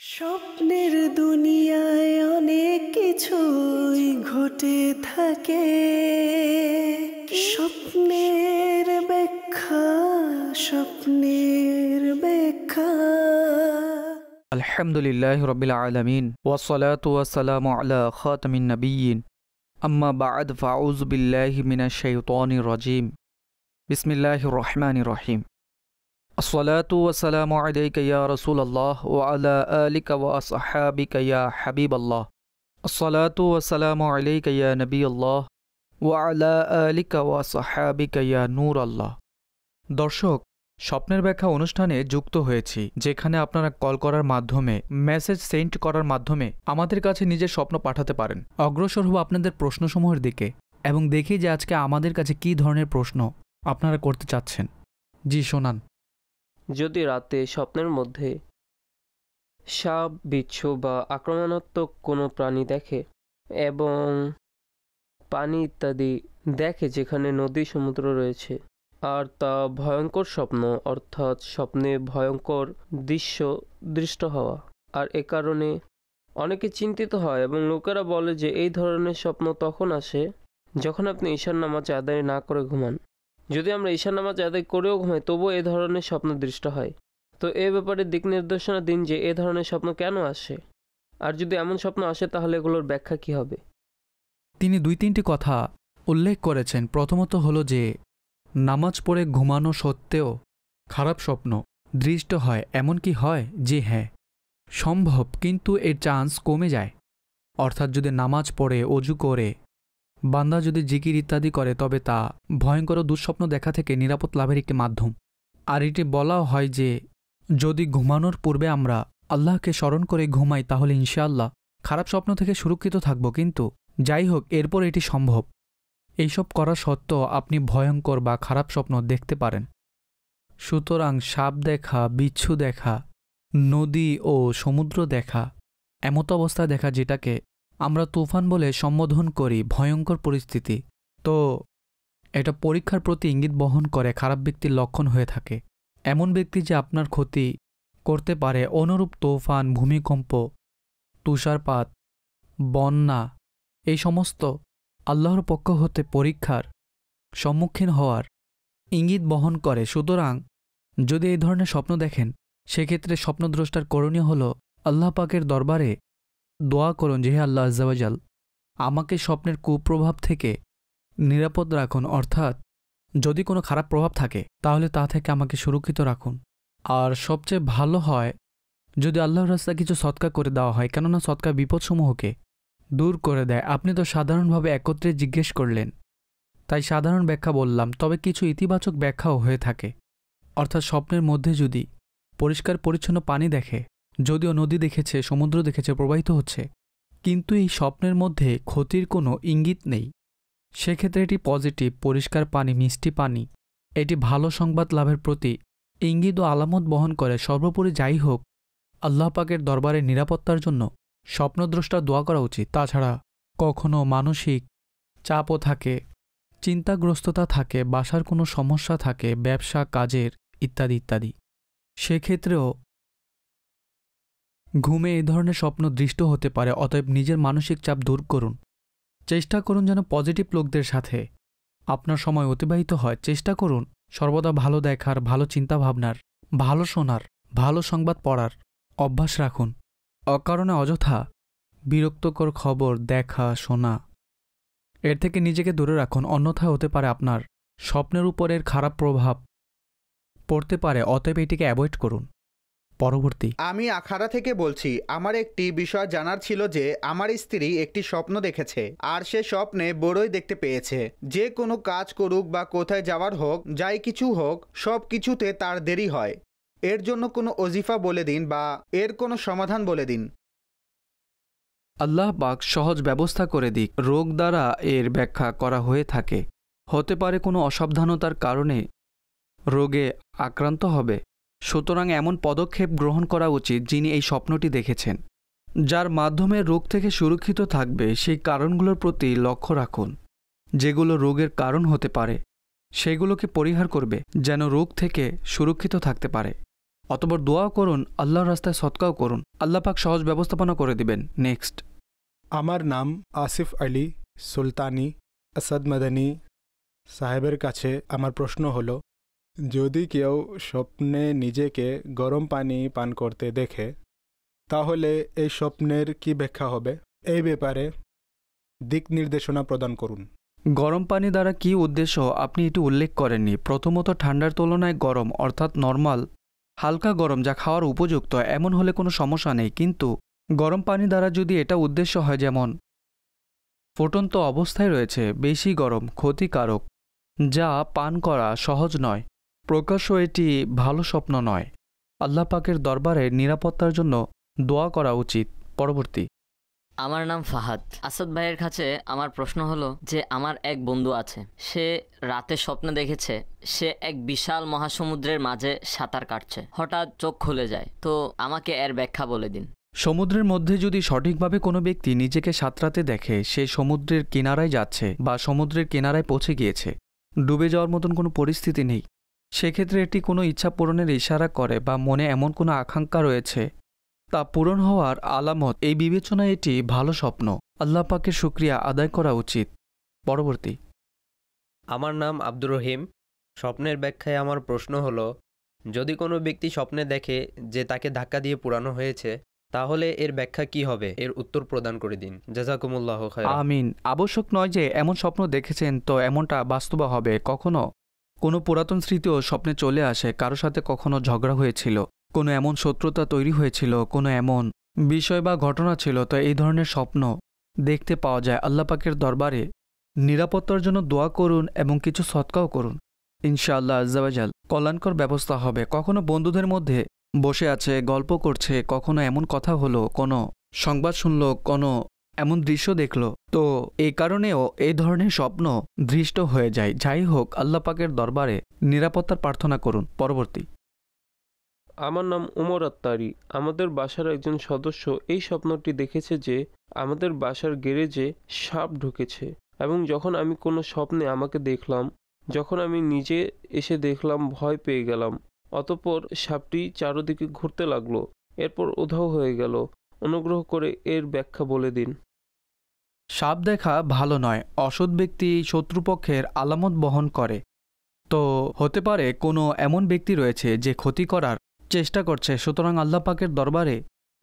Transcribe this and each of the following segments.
স্বপ্নের দুনিয়ায় অনেক কিছুই ঘটে থাকে, স্বপ্নের ব্যাখ্যা, স্বপ্নের ব্যাখ্যা। আলহামদুলিল্লাহি রাব্বিল আলামিন ওয়াসসালাতু ওয়াসসালামু আলা খাতামিন নাবিয়্যিন আম্মা বা'দ ফাউযু বিল্লাহি মিনাশ শাইতানির রাজীম বিসমিল্লাহির রহমানির রহিম। আসসালাতু ওয়াসসালামু আলাইকা ইয়া রাসূলুল্লাহ ওয়া আলা আলিকা ওয়া আসহাবিকা ইয়া হাবিবাল্লাহ। আসসালাতু ওয়াসসালামু আলাইকা ইয়া নবিয়াল্লাহ ওয়া আলা আলিকা ওয়া আসহাবিকা ইয়া নূরাল্লাহ। দর্শক, স্বপ্নের ব্যাখ্যা অনুষ্ঠানে যুক্ত হয়েছি, যেখানে আপনারা কল করার মাধ্যমে, মেসেজ সেন্ড করার মাধ্যমে আমাদের কাছে নিজের স্বপ্ন পাঠাতে পারেন। অগ্রসর হব আপনাদের প্রশ্নসমূহের দিকে এবং দেখি যে আজকে আমাদের কাছে কী ধরনের প্রশ্ন আপনারা করতে চাচ্ছেন। জি শোনান। যদি রাতে স্বপ্নের মধ্যে সাপ, বিচ্ছু বা আক্রমণাত্মক কোনো প্রাণী দেখে এবং পানি ইত্যাদি দেখে যেখানে নদী, সমুদ্র রয়েছে, আর তা ভয়ঙ্কর স্বপ্ন, অর্থাৎ স্বপ্নে ভয়ঙ্কর দৃষ্ট হওয়া, আর এ কারণে অনেকে চিন্তিত হয় এবং লোকেরা বলে যে এই ধরনের স্বপ্ন তখন আসে যখন আপনি ঈশার নামাজ আদায় না করে ঘুমান। যদি আমরা ঈশার নামাজ আদায় করেও ঘুমাই তবুও এ ধরনের স্বপ্ন দৃষ্ট হয়। তো এ ব্যাপারে দিক নির্দেশনা দিন যে এ ধরনের স্বপ্ন কেন আসে, আর যদি এমন স্বপ্ন আসে তাহলে এগুলোর ব্যাখ্যা কী হবে। তিনি 2-3টি কথা উল্লেখ করেছেন। প্রথমত হলো যে নামাজ পড়ে ঘুমানো সত্ত্বেও খারাপ স্বপ্ন দৃষ্ট হয়। এমন কি হয়? যে হ্যাঁ, সম্ভব, কিন্তু এর চান্স কমে যায়। অর্থাৎ যদি নামাজ পড়ে, অজু করে, বান্দা যদি জিকির ইত্যাদি করে, তবে তা ভয়ঙ্কর দুঃস্বপ্ন দেখা থেকে নিরাপদ লাভের একটি মাধ্যম। আর এটি বলাও হয় যে যদি ঘুমানোর পূর্বে আমরা আল্লাহকে স্মরণ করে ঘুমাই তাহলে ইনশাআল্লাহ খারাপ স্বপ্ন থেকে সুরক্ষিত থাকব। কিন্তু যাই হোক, এরপর এটি সম্ভব। এইসব করা সত্ত্বেও আপনি ভয়ঙ্কর বা খারাপ স্বপ্ন দেখতে পারেন। সুতরাং সাপ দেখা, বিচ্ছু দেখা, নদী ও সমুদ্র দেখা, এমত অবস্থা দেখা যেটাকে আমরা তুফান বলে সম্বোধন করি, ভয়ঙ্কর পরিস্থিতি, তো এটা পরীক্ষার প্রতি ইঙ্গিত বহন করে খারাপ ব্যক্তির লক্ষণ হয়ে থাকে। এমন ব্যক্তি যে আপনার ক্ষতি করতে পারে। অনুরূপ তুফান, ভূমিকম্প, তুষারপাত, বন্যা, এই সমস্ত আল্লাহর পক্ষ হতে পরীক্ষার সম্মুখীন হওয়ার ইঙ্গিত বহন করে। সুতরাং যদি এই ধরনের স্বপ্ন দেখেন, সেক্ষেত্রে স্বপ্নদ্রষ্টার করণীয় হল আল্লাহ পাকের দরবারে দোয়া করুন যে হে আল্লাহ আজ্জা ওয়া জাল, আমাকে স্বপ্নের কুপ্রভাব থেকে নিরাপদ রাখুন। অর্থাৎ যদি কোনো খারাপ প্রভাব থাকে তাহলে তা থেকে আমাকে সুরক্ষিত রাখুন। আর সবচেয়ে ভালো হয় যদি আল্লাহর রাস্তায় কিছু সৎকা করে দেওয়া হয়, কেননা সৎকা বিপদসমূহকে দূর করে দেয়। আপনি তো সাধারণভাবে একত্রে জিজ্ঞেস করলেন, তাই সাধারণ ব্যাখ্যা বললাম, তবে কিছু ইতিবাচক ব্যাখ্যাও হয়ে থাকে। অর্থাৎ স্বপ্নের মধ্যে যদি পরিষ্কার পরিচ্ছন্ন পানি দেখে, যদিও নদী দেখেছে, সমুদ্র দেখেছে, প্রবাহিত হচ্ছে, কিন্তু এই স্বপ্নের মধ্যে ক্ষতির কোনো ইঙ্গিত নেই, সেক্ষেত্রে এটি পজিটিভ, পরিষ্কার পানি, মিষ্টি পানি, এটি ভালো সংবাদ লাভের প্রতি ইঙ্গিত ও আলামত বহন করে। সর্বোপরি যাই হোক, আল্লাহ পাকের দরবারে নিরাপত্তার জন্য স্বপ্নদ্রষ্টার দোয়া করা উচিত। তাছাড়া কখনো মানসিক চাপও থাকে, চিন্তাগ্রস্ততা থাকে, বাসার কোনো সমস্যা থাকে, ব্যবসা কাজের ইত্যাদি ইত্যাদি, সেক্ষেত্রেও ঘুমে এই ধরনের স্বপ্ন দৃষ্ট হতে পারে। অতএব নিজের মানসিক চাপ দূর করুন। চেষ্টা করুন যেন পজিটিভ লোকদের সাথে আপনার সময় অতিবাহিত হয়। চেষ্টা করুন সর্বদা ভালো দেখার, ভালো চিন্তাভাবনার, ভালো শোনার, ভালো সংবাদ পড়ার অভ্যাস রাখুন। অকারণে অযথা বিরক্তকর খবর দেখা, শোনা, এর থেকে নিজেকে দূরে রাখুন। অন্যথায় হতে পারে আপনার স্বপ্নের উপরের খারাপ প্রভাব পড়তে পারে। অতএব এটিকে অ্যাভয়েড করুন। পরবর্তী। আমি আখাড়া থেকে বলছি। আমার একটি বিষয় জানার ছিল যে আমার স্ত্রী একটি স্বপ্ন দেখেছে, আর সে স্বপ্নে বড়ই দেখতে পেয়েছে। যে কোনো কাজ করুক বা কোথায় যাওয়ার হোক, যাই কিছু হোক, সব কিছুতে তার দেরি হয়। এর জন্য কোনো ওজিফা বলে দিন বা এর কোনো সমাধান বলে দিন। আল্লাহ পাক সহজ ব্যবস্থা করে দিক। রোগ দ্বারা এর ব্যাখ্যা করা হয়ে থাকে। হতে পারে কোনো অসাবধানতার কারণে রোগে আক্রান্ত হবে। সুতরাং এমন পদক্ষেপ গ্রহণ করা উচিত যিনি এই স্বপ্নটি দেখেছেন, যার মাধ্যমে রোগ থেকে সুরক্ষিত থাকবে। সেই কারণগুলোর প্রতি লক্ষ্য রাখুন, যেগুলো রোগের কারণ হতে পারে, সেগুলোকে পরিহার করবে যেন রোগ থেকে সুরক্ষিত থাকতে পারে। অতঃপর দোয়া করুন, আল্লাহর রাস্তায় সৎকাও করুন, আল্লাহ পাক সহজ ব্যবস্থাপনা করে দিবেন। নেক্সট। আমার নাম আসিফ আলী সুলতানি আসাদ মাদানী সাহেবের কাছে আমার প্রশ্ন হলো, যদি কেউ স্বপ্নে নিজেকে গরম পানি পান করতে দেখে, তাহলে এই স্বপ্নের কি ব্যাখ্যা হবে? এই ব্যাপারে দিক নির্দেশনা প্রদান করুন। গরম পানি দ্বারা কি উদ্দেশ্য আপনি এটি উল্লেখ করেননি। প্রথমত, ঠান্ডার তুলনায় গরম অর্থাৎ নর্মাল হালকা গরম যা খাওয়ার উপযুক্ত, এমন হলে কোনো সমস্যা নেই। কিন্তু গরম পানি দ্বারা যদি এটা উদ্দেশ্য হয়, যেমন ফুটন্ত অবস্থায় রয়েছে, বেশি গরম, ক্ষতিকারক, যা পান করা সহজ নয়, প্রকাশ্য এটি ভালো স্বপ্ন নয়। আল্লাহ পাকের দরবারে নিরাপত্তার জন্য দোয়া করা উচিত। পরবর্তী। আমার নাম ফাহাদ। আসাদ ভাইয়ের কাছে আমার প্রশ্ন হলো যে আমার এক বন্ধু আছে, সে রাতে স্বপ্নে দেখেছে সে এক বিশাল মহাসমুদ্রের মাঝে সাঁতার কাটছে, হঠাৎ চোখ খুলে যায়। তো আমাকে এর ব্যাখ্যা বলে দিন। সমুদ্রের মধ্যে যদি সঠিকভাবে কোনো ব্যক্তি নিজেকে সাঁতরাতে দেখে, সে সমুদ্রের কিনারায় যাচ্ছে বা সমুদ্রের কিনারায় পৌঁছে গিয়েছে, ডুবে যাওয়ার মতন কোনো পরিস্থিতি নেই, সেক্ষেত্রে এটি কোনো ইচ্ছা পূরণের ইশারা করে বা মনে এমন কোনো আকাঙ্ক্ষা রয়েছে তা পূরণ হওয়ার আলামত। এই বিবেচনায় এটি ভালো স্বপ্ন। আল্লাহ পাকের শুকরিয়া আদায় করা উচিত। পরবর্তী। আমার নাম আব্দুর রহিম। স্বপ্নের ব্যাখ্যায় আমার প্রশ্ন হলো, যদি কোনো ব্যক্তি স্বপ্নে দেখে যে তাকে ধাক্কা দিয়ে পুরানো হয়েছে, তাহলে এর ব্যাখ্যা কি হবে? এর উত্তর প্রদান করে দিন। জাযাকুমুল্লাহু খায়রান। আমিন। আবশ্যক নয় যে এমন স্বপ্ন দেখেছেন তো এমনটা বাস্তব হবে। কখনো কোনো পুরাতন স্মৃতিও স্বপ্নে চলে আসে, কারো সাথে কখনো ঝগড়া হয়েছিল, কোনো এমন শত্রুতা তৈরি হয়েছিল, কোনো এমন বিষয় বা ঘটনা ছিল, তো এই ধরনের স্বপ্ন দেখতে পাওয়া যায়। আল্লাহ পাকের দরবারে নিরাপত্তার জন্য দোয়া করুন এবং কিছু সৎকাও করুন, ইনশাআল্লাহ আজ্জাওয়াজাল কল্যাণকর ব্যবস্থা হবে। কখনো বন্ধুদের মধ্যে বসে আছে, গল্প করছে, কখনো এমন কথা হলো, কোনো সংবাদ শুনলো, কোনো এমন দৃশ্য দেখলো, তো এই কারণেও এই ধরনের স্বপ্ন দৃষ্ট হয়ে যায়। যাই হোক, আল্লাহ পাকের দরবারে নিরাপত্তার প্রার্থনা করুন। পরবর্তী। আমার নাম উমর আত্তারি। আমাদের বাসার একজন সদস্য এই স্বপ্নটি দেখেছে যে আমাদের বাসার গ্যারেজে সাপ ঢুকেছে, এবং যখন আমি কোনো স্বপ্নে আমাকে দেখলাম, যখন আমি নিজে এসে দেখলাম, ভয় পেয়ে গেলাম। অতঃপর সাপটি চারদিকে ঘুরতে লাগলো, এরপর উধাও হয়ে গেল। অনুগ্রহ করে এর ব্যাখ্যা বলে দিন। সাপ দেখা ভালো নয়, অসৎ ব্যক্তি শত্রুপক্ষের আলামত বহন করে। তো হতে পারে কোনো এমন ব্যক্তি রয়েছে যে ক্ষতি করার চেষ্টা করছে। সুতরাং আল্লাহ পাকের দরবারে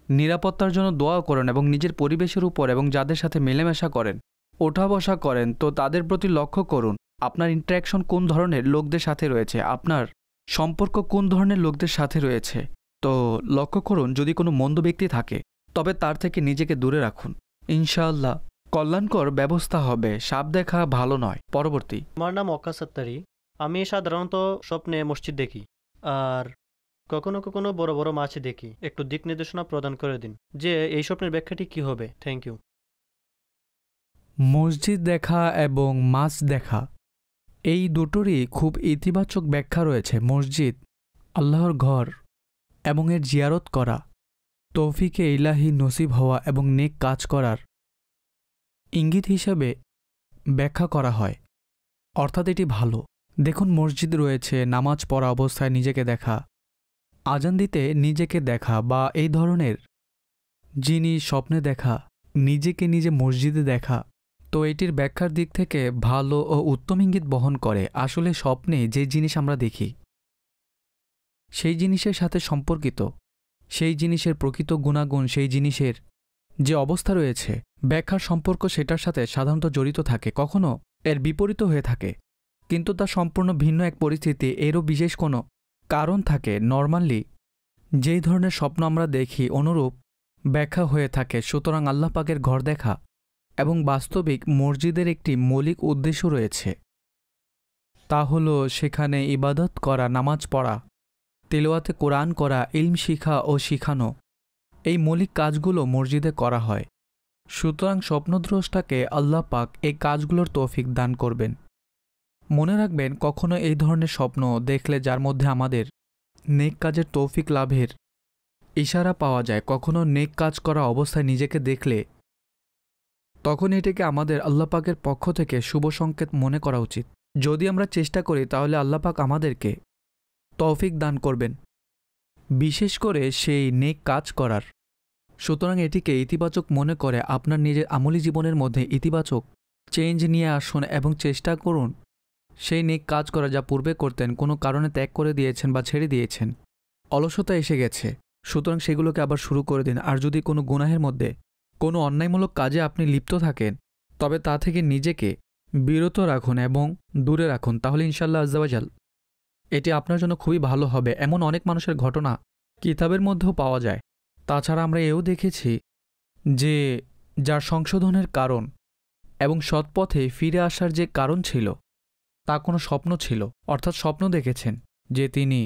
নিরাপত্তার জন্য দোয়া করেন এবং নিজের পরিবেশের উপর এবং যাদের সাথে মেলামেশা করেন, ওঠা বসা করেন, তো তাদের প্রতি লক্ষ্য করুন আপনার ইন্টারাকশন কোন ধরনের লোকদের সাথে রয়েছে, আপনার সম্পর্ক কোন ধরনের লোকদের সাথে রয়েছে। তো লক্ষ্য করুন, যদি কোনো মন্দ ব্যক্তি থাকে তবে তার থেকে নিজেকে দূরে রাখুন, ইনশাআল্লাহ কল্যাণকর ব্যবস্থা হবে। সাপ দেখা ভালো নয়। পরবর্তী। আমার নাম ওয়াক্কাস আত্তারি। আমি সাধারণত স্বপ্নে মসজিদ দেখি, আর কখনো কখনো বড় বড় মাছ দেখি। একটু দিক নির্দেশনা প্রদান করে দিন যে এই স্বপ্নের ব্যাখ্যাটি কি হবে। Thank you. মসজিদ দেখা এবং মাছ দেখা, এই দুটোরই খুব ইতিবাচক ব্যাখ্যা রয়েছে। মসজিদ আল্লাহর ঘর এবং এর জিয়ারত করা, তৌফিকে ইলাহি নসিব হওয়া এবং নেক কাজ করার ইঙ্গিত হিসেবে ব্যাখ্যা করা হয়, অর্থাৎ এটি ভালো। দেখুন, মসজিদ রয়েছে, নামাজ পড়া অবস্থায় নিজেকে দেখা, আজান দিতে নিজেকে দেখা বা এই ধরনের জিনিস স্বপ্নে দেখা, নিজেকে নিজে মসজিদে দেখা, তো এটির ব্যাখ্যার দিক থেকে ভালো ও উত্তম ইঙ্গিত বহন করে। আসলে স্বপ্নে যে জিনিস আমরা দেখি সেই জিনিসের সাথে সম্পর্কিত, সেই জিনিসের প্রকৃত গুণাগুণ, সেই জিনিসের যে অবস্থা রয়েছে, ব্যাখ্যার সম্পর্ক সেটার সাথে সাধারণত জড়িত থাকে। কখনো এর বিপরীত হয়ে থাকে, কিন্তু তা সম্পূর্ণ ভিন্ন এক পরিস্থিতি, এরও বিশেষ কোনো কারণ থাকে। নর্মালি যেই ধরনের স্বপ্ন আমরা দেখি অনুরূপ ব্যাখ্যা হয়ে থাকে। সুতরাং আল্লাহ পাকের ঘর দেখা এবং বাস্তবিক মসজিদের একটি মৌলিক উদ্দেশ্য রয়েছে, তা হল সেখানে ইবাদত করা, নামাজ পড়া, তেলাওয়াতে কোরআন করা, ইলম শিখা ও শিখানো, এই মৌলিক কাজগুলো মসজিদে করা হয়। সুতরাং স্বপ্নদ্রষ্টাকে আল্লাহ পাক এই কাজগুলোর তৌফিক দান করবেন। মনে রাখবেন, কখনো এই ধরনের স্বপ্ন দেখলে যার মধ্যে আমাদের নেক কাজের তৌফিক লাভের ইশারা পাওয়া যায়, কখনো নেক কাজ করা অবস্থায় নিজেকে দেখলে তখন এটিকে আমাদের আল্লাহ পাকের পক্ষ থেকে শুভ সংকেত মনে করা উচিত। যদি আমরা চেষ্টা করি তাহলে আল্লাহ পাক আমাদেরকে তৌফিক দান করবেন। বিশেষ করে সেই নেক কাজ করার। সুতরাং এটিকে ইতিবাচক মনে করে আপনার নিজের আমলি জীবনের মধ্যে ইতিবাচক চেঞ্জ নিয়ে আসুন এবং চেষ্টা করুন সেই নেক কাজ করা যা পূর্বে করতেন, কোনো কারণে ত্যাগ করে দিয়েছেন বা ছেড়ে দিয়েছেন, অলসতা এসে গেছে, সুতরাং সেগুলোকে আবার শুরু করে দিন। আর যদি কোনো গুনাহের মধ্যে কোনো অন্যায়মূলক কাজে আপনি লিপ্ত থাকেন তবে তা থেকে নিজেকে বিরত রাখুন এবং দূরে রাখুন, তাহলে ইনশাআল্লাহ আজ্জাওয়াজাল এটি আপনার জন্য খুবই ভালো হবে। এমন অনেক মানুষের ঘটনা কিতাবের মধ্যেও পাওয়া যায়। তাছাড়া আমরা এও দেখেছি যে যার সংশোধনের কারণ এবং সৎপথে ফিরে আসার যে কারণ ছিল তা কোনো স্বপ্ন ছিল, অর্থাৎ স্বপ্ন দেখেছেন যে তিনি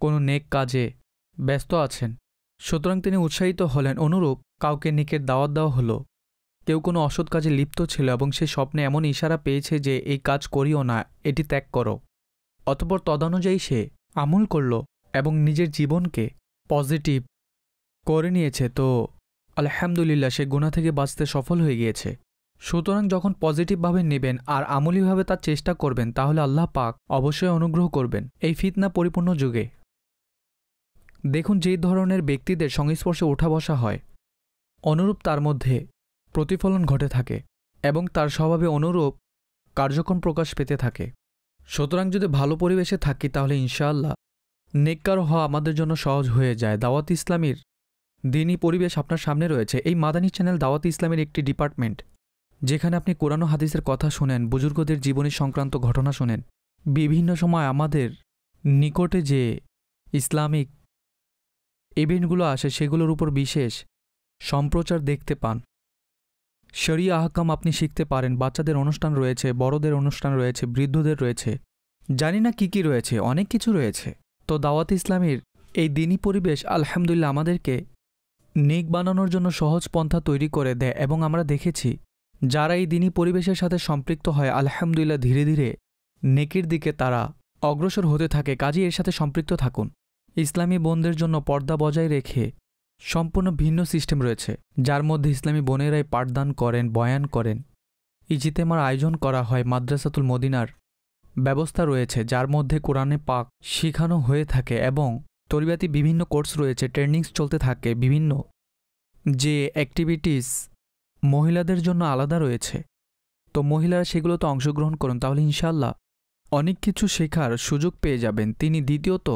কোনো নেক কাজে ব্যস্ত আছেন, সুতরাং তিনি উৎসাহিত হলেন। অনুরূপ কাউকে নেকের দাওয়াত দেওয়া হলো, কেউ কোনো অসৎ কাজে লিপ্ত ছিল এবং সে স্বপ্নে এমন ইশারা পেয়েছে যে এই কাজ করিও না, এটি ত্যাগ করো, অতঃপর তদনুযায়ী সে আমল করল এবং নিজের জীবনকে পজিটিভ করে নিয়েছে, তো আলহামদুলিল্লাহ সে গুনাহ থেকে বাঁচতে সফল হয়ে গিয়েছে। সুতরাং যখন পজিটিভভাবে নেবেন আর আমলিভাবে তার চেষ্টা করবেন তাহলে আল্লাহ পাক অবশ্যই অনুগ্রহ করবেন এই ফিতনা পরিপূর্ণ যুগে। দেখুন যেই ধরনের ব্যক্তিদের সংস্পর্শে ওঠা বসা হয় অনুরূপ তার মধ্যে প্রতিফলন ঘটে থাকে এবং তার স্বভাবে অনুরূপ কার্যক্রম প্রকাশ পেতে থাকে। সুতরাং যদি ভালো পরিবেশে থাকি তাহলে ইনশাআল্লাহ নেককার হওয়া আমাদের জন্য সহজ হয়ে যায়। দাওয়াত ইসলামীর দিনই পরিবেশ আপনার সামনে রয়েছে। এই মাদানী চ্যানেল দাওয়াত ইসলামের একটি ডিপার্টমেন্ট, যেখানে আপনি কোরআন ও হাদিসের কথা শোনেন, বুজুর্গদের জীবনী সংক্রান্ত ঘটনা শোনেন, বিভিন্ন সময় আমাদের নিকটে যে ইসলামিক ইভেন্টগুলো আসে সেগুলোর উপর বিশেষ সম্প্রচার দেখতে পান, শরিয়া আহকাম আপনি শিখতে পারেন। বাচ্চাদের অনুষ্ঠান রয়েছে, বড়দের অনুষ্ঠান রয়েছে, বৃদ্ধদের রয়েছে, জানি না কি কি রয়েছে, অনেক কিছু রয়েছে। তো দাওয়াত ইসলামের এই দিনী পরিবেশ আলহামদুলিল্লাহ আমাদেরকে নেক বানানোর জন্য সহজ পন্থা তৈরি করে দেয় এবং আমরা দেখেছি যারা এই দিনী পরিবেশের সাথে সম্পৃক্ত হয় আলহামদুলিল্লাহ ধীরে ধীরে নেকির দিকে তারা অগ্রসর হতে থাকে। কাজেই এর সাথে সম্পৃক্ত থাকুন। ইসলামী বোনদের জন্য পর্দা বজায় রেখে সম্পূর্ণ ভিন্ন সিস্টেম রয়েছে, যার মধ্যে ইসলামী বোনেরাই পাঠদান করেন, বয়ান করেন, ইজতেমার আয়োজন করা হয়, মাদ্রাসাতুল মদিনার ব্যবস্থা রয়েছে যার মধ্যে কোরআনে পাক শিখানো হয়ে থাকে এবং তরিবাতি বিভিন্ন কোর্স রয়েছে, ট্রেনিংস চলতে থাকে, বিভিন্ন যে অ্যাক্টিভিটিস মহিলাদের জন্য আলাদা রয়েছে, তো মহিলারা সেগুলোতে অংশগ্রহণ করুন, তাহলে ইনশাআল্লাহ অনেক কিছু শেখার সুযোগ পেয়ে যাবেন। তিনি দ্বিতীয়ত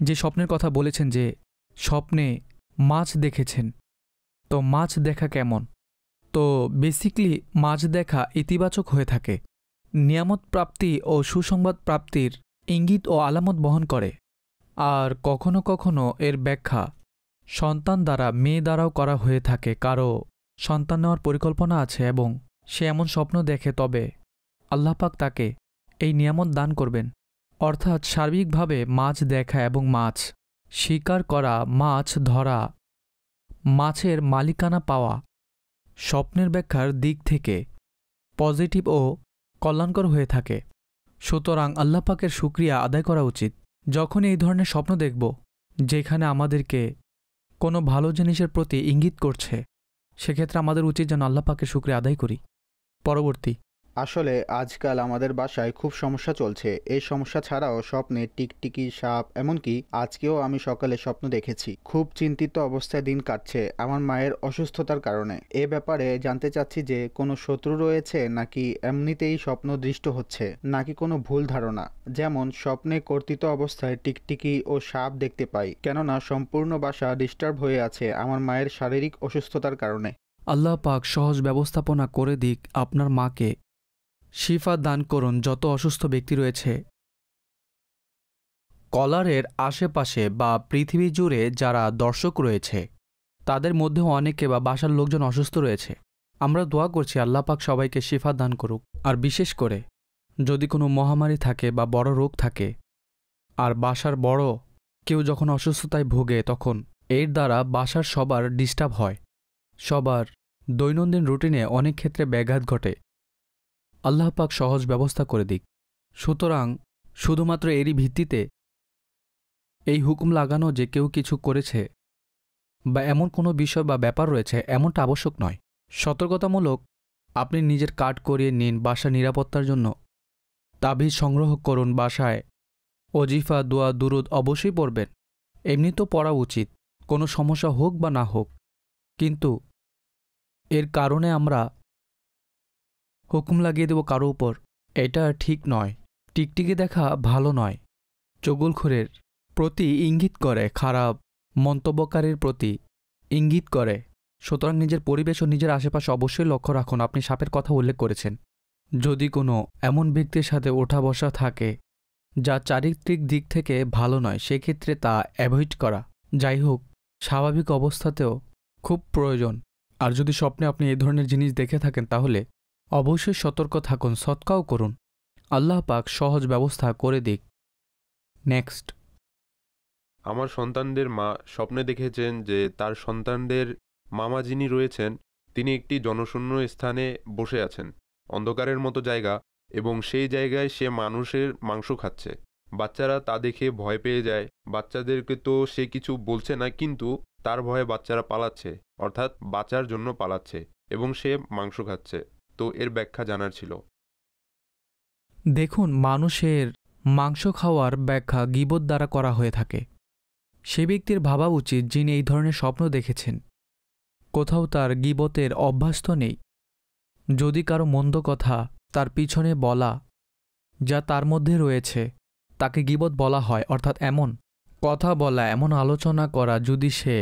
যে স্বপ্নের কথা বলেছেন যে স্বপ্নে মাছ দেখেছেন, তো মাছ দেখা কেমন? তো বেসিকলি মাছ দেখা ইতিবাচক হয়ে থাকে, নিয়ামত প্রাপ্তি ও সুসংবাদ প্রাপ্তির ইঙ্গিত ও আলামত বহন করে। আর কখনো কখনো এর ব্যাখ্যা সন্তান দ্বারা, মেয়ে দ্বারাও করা হয়ে থাকে। কারো সন্তান নেওয়ার পরিকল্পনা আছে এবং সে এমন স্বপ্ন দেখে, তবে আল্লাহ পাক তাকে এই নিয়ামত দান করবেন। অর্থাৎ সার্বিকভাবে মাছ দেখা এবং মাছ শিকার করা, মাছ ধরা, মাছের মালিকানা পাওয়া স্বপ্নের ব্যাখ্যার দিক থেকে পজিটিভ ও কল্যাণকর হয়ে থাকে। সুতরাং আল্লাহ পাকের শুকরিয়া আদায় করা উচিত যখন এই ধরনের স্বপ্ন দেখব যেখানে আমাদেরকে কোনো ভালো জিনিসের প্রতি ইঙ্গিত করছে, সেক্ষেত্রে আমাদের উচিত যেন আল্লাহ পাকের শুকরিয়া আদায় করি। পরবর্তী, আসলে আজকাল আমাদের বাসায় খুব সমস্যা চলছে। এই সমস্যা ছাড়াও স্বপ্নে টিকটিকি, সাপ, এমনকি আজকেও আমি সকালে স্বপ্ন দেখেছি। খুব চিন্তিত অবস্থায় দিন কাটছে আমার মায়ের অসুস্থতার কারণে। এ ব্যাপারে জানতে চাচ্ছি যে কোনো শত্রু রয়েছে নাকি এমনিতেই স্বপ্ন দৃষ্ট হচ্ছে, নাকি কোনো ভুল ধারণা। যেমন স্বপ্নে কর্তৃত অবস্থায় টিকটিকি ও সাপ দেখতে পাই, কেননা সম্পূর্ণ বাসা ডিস্টার্ব হয়ে আছে আমার মায়ের শারীরিক অসুস্থতার কারণে। আল্লাহ পাক সহজ ব্যবস্থাপনা করে দিক, আপনার মাকে শিফা দান করুন। যত অসুস্থ ব্যক্তি রয়েছে কলারের আশেপাশে বা পৃথিবী জুড়ে যারা দর্শক রয়েছে তাদের মধ্যেও অনেকে বা বাসার লোকজন অসুস্থ রয়েছে, আমরা দোয়া করছি আল্লাহ পাক সবাইকে শিফা দান করুক। আর বিশেষ করে যদি কোনো মহামারী থাকে বা বড় রোগ থাকে আর বাসার বড় কেউ যখন অসুস্থতায় ভোগে তখন এর দ্বারা বাসার সবার ডিস্টার্ব হয়, সবার দৈনন্দিন রুটিনে অনেক ক্ষেত্রে ব্যাঘাত ঘটে। আল্লাহ পাক সহজ ব্যবস্থা করে দিক। সুতরাং শুধুমাত্র এরই ভিত্তিতে এই হুকুম লাগানো যে কেউ কিছু করেছে বা এমন কোনো বিষয় বা ব্যাপার রয়েছে এমনটা আবশ্যক নয়। সতর্কতামূলক আপনি নিজের কাট করিয়ে নিন। বাসা নিরাপত্তার জন্য তাবিজ সংগ্রহ করুন, বাসায় অজিফা, দোয়া, দুরুদ অবশ্যই পড়বেন। এমনি তো পড়া উচিত, কোনো সমস্যা হোক বা না হোক, কিন্তু এর কারণে আমরা হুকুম লাগিয়ে দেব কারো উপর, এটা ঠিক নয়। টিকটিকি দেখা ভালো নয়, চগলখোরের প্রতি ইঙ্গিত করে, খারাপ মন্তব্যকারীর প্রতি ইঙ্গিত করে। সুতরাং নিজের পরিবেশ ও নিজের আশেপাশে অবশ্যই লক্ষ্য রাখুন। আপনি সাপের কথা উল্লেখ করেছেন, যদি কোনো এমন ব্যক্তির সাথে ওঠা বসা থাকে যা চারিত্রিক দিক থেকে ভালো নয়, সেক্ষেত্রে তা অ্যাভয়েড করা, যাই হোক, স্বাভাবিক অবস্থাতেও খুব প্রয়োজন। আর যদি স্বপ্নে আপনি এই ধরনের জিনিস দেখে থাকেন তাহলে অবশ্যই সতর্ক থাকুন, সৎকাও করুন। আল্লাহ পাক সহজ ব্যবস্থা করে দিক। নেক্সট। আমার সন্তানদের মা স্বপ্নে দেখেছেন যে তার সন্তানদের মামা যিনি রয়েছেন তিনি একটি জনশূন্য স্থানে বসে আছেন, অন্ধকারের মতো জায়গা, এবং সেই জায়গায় সে মানুষের মাংস খাচ্ছে। বাচ্চারা তা দেখে ভয় পেয়ে যায়। বাচ্চাদেরকে তো সে কিছু বলছে না, কিন্তু তার ভয়ে বাচ্চারা পালাচ্ছে, অর্থাৎ বাঁচার জন্য পালাচ্ছে, এবং সে মাংস খাচ্ছে। তো এর ব্যাখ্যা জানার ছিল। দেখুন, মানুষের মাংস খাওয়ার ব্যাখ্যা গীবত দ্বারা করা হয়ে থাকে। সে ব্যক্তির ভাবা উচিত যিনি এই ধরনের স্বপ্ন দেখেছেন কোথাও তার গীবতের অভ্যাস তো নেই। যদি কারো মন্দ কথা তার পিছনে বলা যা তার মধ্যে রয়েছে তাকে গীবত বলা হয়, অর্থাৎ এমন কথা বলা, এমন আলোচনা করা, যদি সে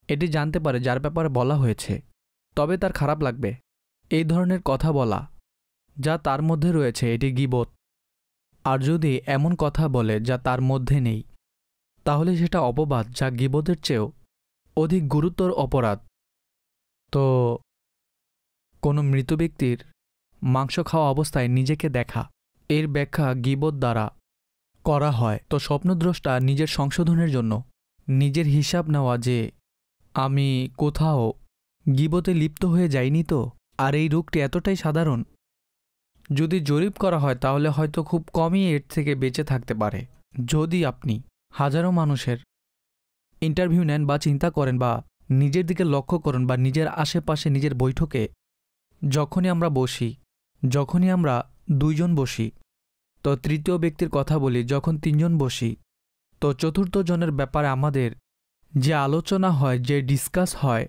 এটি জানতে পারে যার ব্যাপারে বলা হয়েছে, তবে তার খারাপ লাগবে। এই ধরনের কথা বলা যা তার মধ্যে রয়েছে এটি গীবত। আর যদি এমন কথা বলে যা তার মধ্যে নেই, তাহলে সেটা অপবাদ, যা গীবতের চেয়েও অধিক গুরুতর অপরাধ। তো কোনো মৃত ব্যক্তির মাংস খাওয়া অবস্থায় নিজেকে দেখা, এর ব্যাখ্যা গীবত দ্বারা করা হয়। তো স্বপ্নদ্রষ্টা নিজের সংশোধনের জন্য নিজের হিসাব নেওয়া যে আমি কোথাও গীবতে লিপ্ত হয়ে যাইনি তো। আর এই রোগটি এতটাই সাধারণ, যদি জরিপ করা হয় তাহলে হয়তো খুব কমই এর থেকে বেঁচে থাকতে পারে। যদি আপনি হাজারো মানুষের ইন্টারভিউ নেন বা চিন্তা করেন বা নিজের দিকে লক্ষ্য করেন বা নিজের আশেপাশে নিজের বৈঠকে যখনই আমরা বসি, যখনই আমরা দুইজন বসি তো তৃতীয় ব্যক্তির কথা বলি, যখন তিনজন বসি তো চতুর্থ জনের ব্যাপারে আমাদের যে আলোচনা হয়, যে ডিসকাস হয়,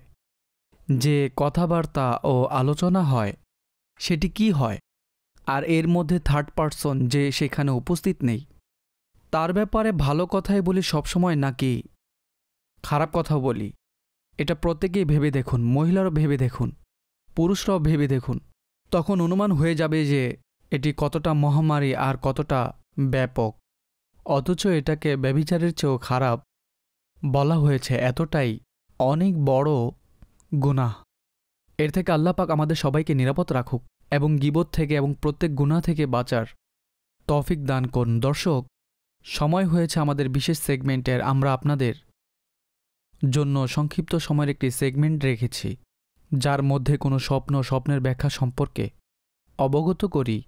যে কথাবার্তা ও আলোচনা হয়, সেটি কি হয়? আর এর মধ্যে থার্ড পারসন যে সেখানে উপস্থিত নেই, তার ব্যাপারে ভালো কথাই বলি সবসময় নাকি খারাপ কথা বলি, এটা প্রত্যেকেই ভেবে দেখুন। মহিলারও ভেবে দেখুন, পুরুষরাও ভেবে দেখুন। তখন অনুমান হয়ে যাবে যে এটি কতটা মহামারী আর কতটা ব্যাপক। অথচ এটাকে ব্যভিচারের চেয়েও খারাপ বলা হয়েছে, এতটাই অনেক বড় গুনাহ। এর থেকে আল্লাহ পাক আমাদের সবাইকে নিরাপদ রাখুক এবং গীবত থেকে এবং প্রত্যেক গুনাহ থেকে বাঁচার তৌফিক দান করুন। দর্শক, সময় হয়েছে আমাদের বিশেষ সেগমেন্টের। আমরা আপনাদের জন্য সংক্ষিপ্ত সময়ের একটি সেগমেন্ট রেখেছি, যার মধ্যে কোনো স্বপ্নের ব্যাখ্যা সম্পর্কে অবগত করি।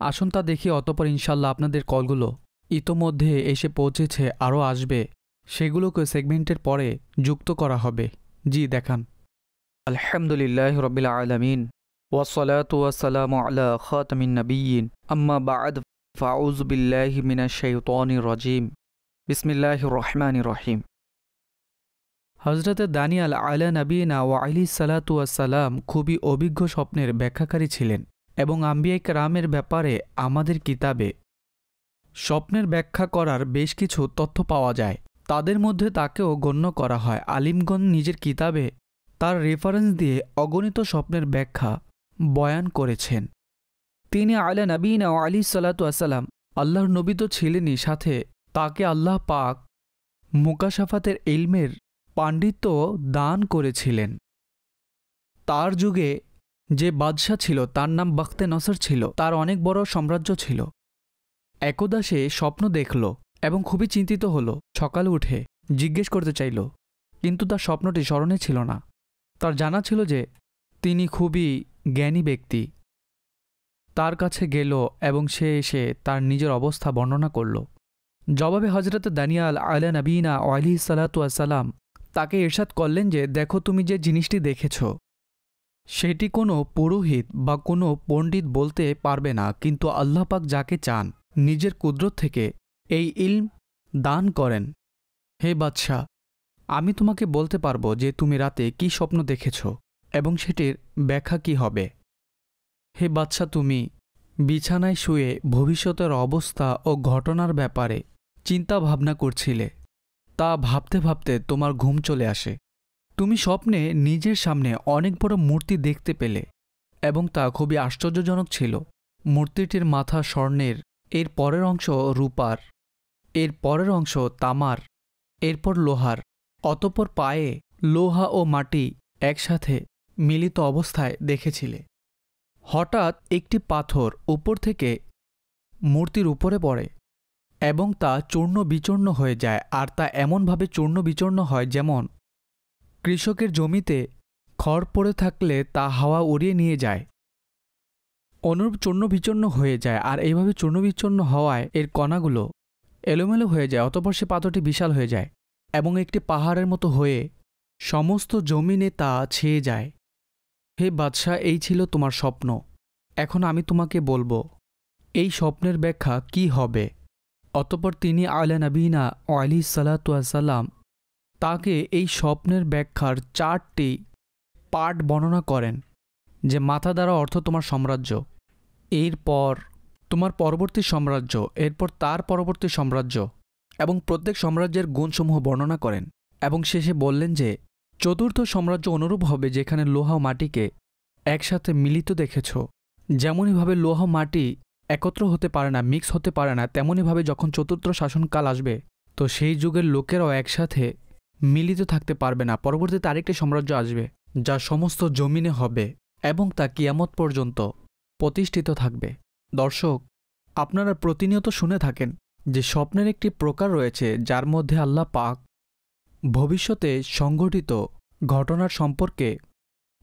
আসুন তা দেখি, অতঃপর ইনশাল্লাহ আপনাদের কলগুলো ইতোমধ্যে এসে পৌঁছেছে, আরও আসবে, সেগুলোকে সেগমেন্টের পরে যুক্ত করা হবে। জি দেখান। আলহামদুলিল্লাহ রাব্বিল আলামিন ওয়াসসালাতু ওয়াসসালামু আলা খাতামিন নাবিয়্যিন আম্মা বা'দ ফাউযু বিল্লাহি মিনাশ শাইতানির রাজীম বিসমিল্লাহির রহমানির রহিম। হযরতে দানিয়াল আলা নবিয়িনা ওয়া আলাইহিস সালাতু ওয়াসসালাম খুবই অভিজ্ঞ স্বপ্নের ব্যাখ্যাকারী ছিলেন এবং আম্বিয়া কেরামের ব্যাপারে আমাদের কিতাবে স্বপ্নের ব্যাখ্যা করার বেশ কিছু তথ্য পাওয়া যায়। তাদের মধ্যে তাকেও গণ্য করা হয়। আলিমগণ নিজের কিতাবে তার রেফারেন্স দিয়ে অগণিত স্বপ্নের ব্যাখ্যা বয়ান করেছেন। তিনি আলা নবিয়িনা ওয়া আলাইহিস সালাতু ওয়াসসালাম আল্লাহর নবী তো ছিলেনই, সাথে তাকে আল্লাহ পাক মুকাশাফাতের ইলমের পাণ্ডিত্য দান করেছিলেন। তার যুগে যে বাদশাহ ছিল তার নাম বখতে নসর ছিল, তার অনেক বড় সাম্রাজ্য ছিল। একদা সে স্বপ্ন দেখল এবং খুবই চিন্তিত হল। সকালে উঠে জিজ্ঞেস করতে চাইল, কিন্তু তার স্বপ্নটি স্মরণে ছিল না। তার জানা ছিল যে তিনি খুবই জ্ঞানী ব্যক্তি। তার কাছে গেল এবং সে এসে তার নিজের অবস্থা বর্ণনা করল। জবাবে হযরত দানিয়াল আলা নবিয়িনা ওয়া আলাইহিস সালাতু ওয়াসসালাম তাকে ইরশাদ করলেন যে, দেখো, তুমি যে জিনিসটি দেখেছ সেটি কোনো পুরোহিত বা কোনো পণ্ডিত বলতে পারবে না, কিন্তু আল্লাহ পাক যাকে চান নিজের কুদরত থেকে এই ইলম দান করেন হে বাদশাহ, আমি তোমাকে বলতে পারবো যে তুমি রাতে কি স্বপ্ন দেখেছ এবং সেটির ব্যাখ্যা কি হবে। হে বাদশাহ, তুমি বিছানায় শুয়ে ভবিষ্যতের অবস্থা ও ঘটনার ব্যাপারে চিন্তা ভাবনা করছিলে। তা ভাবতে ভাবতে তোমার ঘুম চলে আসে। তুমি স্বপ্নে নিজের সামনে অনেক বড় মূর্তি দেখতে পেলে এবং তা খুবই আশ্চর্যজনক ছিল। মূর্তিটির মাথা স্বর্ণের, এর পরের অংশ রূপার, এর পরের অংশ তামার, এরপর লোহার, অতঃপর পায়ে লোহা ও মাটি একসাথে মিলিত অবস্থায় দেখেছিলে। হঠাৎ একটি পাথর উপর থেকে মূর্তির উপরে পড়ে এবং তা চূর্ণ বিচূর্ণ হয়ে যায়, আর তা এমনভাবে চূর্ণ বিচূর্ণ হয় যেমন কৃষকের জমিতে খড় পড়ে থাকলে তা হাওয়া উড়িয়ে নিয়ে যায়। অনুরূপ চূর্ণ বিচূর্ণ হয়ে যায়, আর এইভাবে চূর্ণ বিচূর্ণ হওয়ায় এর কণাগুলো এলোমেলো হয়ে যায়। অতঃপর সে পাথরটি বিশাল হয়ে যায় এবং একটি পাহাড়ের মতো হয়ে সমস্ত জমিনে তা ছেয়ে যায়। হে বাদশাহ, এই ছিল তোমার স্বপ্ন। এখন আমি তোমাকে বলবো এই স্বপ্নের ব্যাখ্যা কি হবে। অতঃপর তিনি আলা নবীনা আলাইহিস সালাতু ওয়াস সালাম তাকে এই স্বপ্নের ব্যাখ্যার 4টি পার্ট বর্ণনা করেন, যে মাথা দ্বারা অর্থ তোমার সাম্রাজ্য, এরপর তোমার পরবর্তী সাম্রাজ্য, এরপর তার পরবর্তী সাম্রাজ্য, এবং প্রত্যেক সাম্রাজ্যের গুণসমূহ বর্ণনা করেন। এবং শেষে বললেন যে চতুর্থ সাম্রাজ্য অনুরূপ হবে যেখানে লোহা ও মাটিকে একসাথে মিলিত দেখেছ। যেমনইভাবে লোহা মাটি একত্র হতে পারে না, মিক্স হতে পারে না, তেমনইভাবে যখন চতুর্থ শাসনকাল আসবে তো সেই যুগের লোকেরাও একসাথে মিলিত থাকতে পারবে না। পরবর্তীতে আরেকটি সাম্রাজ্য আসবে যা সমস্ত জমিনে হবে এবং তা কিয়ামত পর্যন্ত প্রতিষ্ঠিত থাকবে। দর্শক, আপনারা প্রতিনিয়ত শুনে থাকেন যে স্বপ্নের একটি প্রকার রয়েছে যার মধ্যে আল্লাহ পাক ভবিষ্যতে সংঘটিত ঘটনার সম্পর্কে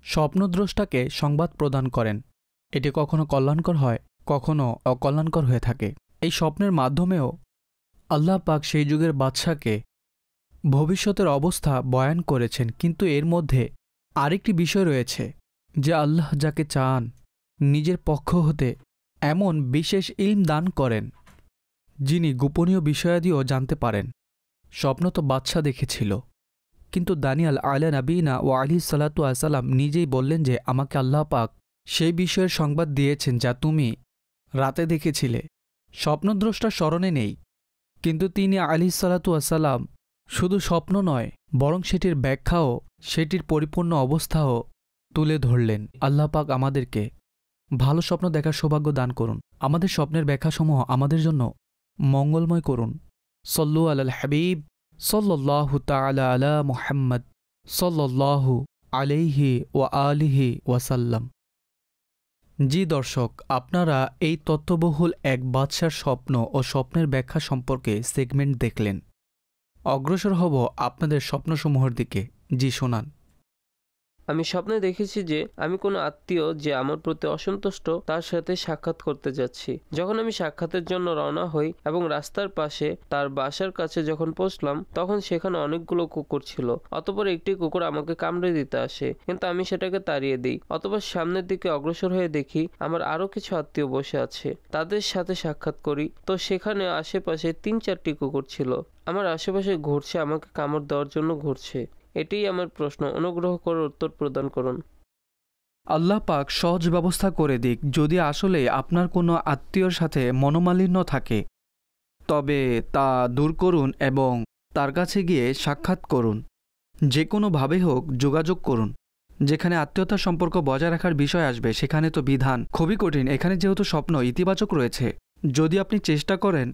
স্বপ্নদ্রষ্টাকে সংবাদ প্রদান করেন। এটি কখনো কল্যাণকর হয়, কখনো অকল্যাণকর হয়ে থাকে। এই স্বপ্নের মাধ্যমেও আল্লাহ পাক সেই যুগের বাদশাকে ভবিষ্যতের অবস্থা বয়ান করেছেন। কিন্তু এর মধ্যে আরেকটি বিষয় রয়েছে যে আল্লাহ যাকে চান নিজের পক্ষ হতে এমন বিশেষ ইলম দান করেন যিনি গোপনীয় বিষয়াদিও জানতে পারেন। স্বপ্ন তো বাদশা দেখেছিল, কিন্তু দানিয়াল আলা নবীনা ও আলাইহিস সালাতু ওয়াস সালাম নিজেই বললেন যে আমাকে আল্লাহ পাক সেই বিষয়ের সংবাদ দিয়েছেন যা তুমি রাতে দেখেছিলে। স্বপ্নদ্রষ্টার স্মরণে নেই, কিন্তু তিনি আলাইহিস সালাতু ওয়াস সালাম শুধু স্বপ্ন নয় বরং সেটির ব্যাখ্যাও, সেটির পরিপূর্ণ অবস্থাও তুলে ধরলেন। আল্লাহ পাক আমাদেরকে ভালো স্বপ্ন দেখার সৌভাগ্য দান করুন। আমাদের স্বপ্নের ব্যাখ্যাসমূহ আমাদের জন্য মঙ্গলময় করুন। সল্লু আলাল হাবিব সাল্লাল্লাহু তাআলা আলা মুহাম্মদ সাল্লাল্লাহু আলাইহি ওয়া আলিহি ওয়াসাল্লাম। জি দর্শক, আপনারা এই তথ্যবহুল এক বাদশার স্বপ্ন ও স্বপ্নের ব্যাখ্যা সম্পর্কে সেগমেন্ট দেখলেন। অগ্রসর হব আপনাদের স্বপ্নসমূহের দিকে। জি শোনান। আমি স্বপ্নে দেখেছি যে আমি কোনো আত্মীয় যে আমার প্রতি অসন্তুষ্ট তার সাথে সাক্ষাৎ করতে যাচ্ছি। যখন আমি সাক্ষাতের জন্য রওনা হই এবং রাস্তার পাশে তার বাসার কাছে যখন পৌঁছলাম তখন সেখানে অনেকগুলো কুকুর ছিল। অতঃপর একটি কুকুর আমাকে কামড়ে দিতে আসে, কিন্তু আমি সেটাকে তাড়িয়ে দিই। অতঃপর সামনের দিকে অগ্রসর হয়ে দেখি আমার আরও কিছু আত্মীয় বসে আছে, তাদের সাথে সাক্ষাৎ করি তো সেখানে আশেপাশে 3-4টি কুকুর ছিল। আমার আশেপাশে ঘুরছে, আমাকে কামড় দেওয়ার জন্য ঘুরছে। এটাই আমার প্রশ্ন, অনুগ্রহ করে উত্তর প্রদান করুন। আল্লাহ পাক সহজ ব্যবস্থা করে দিক। যদি আসলে আপনার কোনো আত্মীয়র সাথে মনোমালিন্য থাকে তবে তা দূর করুন এবং তার কাছে গিয়ে সাক্ষাৎ করুন। যে কোনোভাবে হোক যোগাযোগ করুন। যেখানে আত্মীয়তার সম্পর্ক বজায় রাখার বিষয় আসবে সেখানে তো বিধান খুবই কঠিন। এখানে যেহেতু স্বপ্ন ইতিবাচক রয়েছে, যদি আপনি চেষ্টা করেন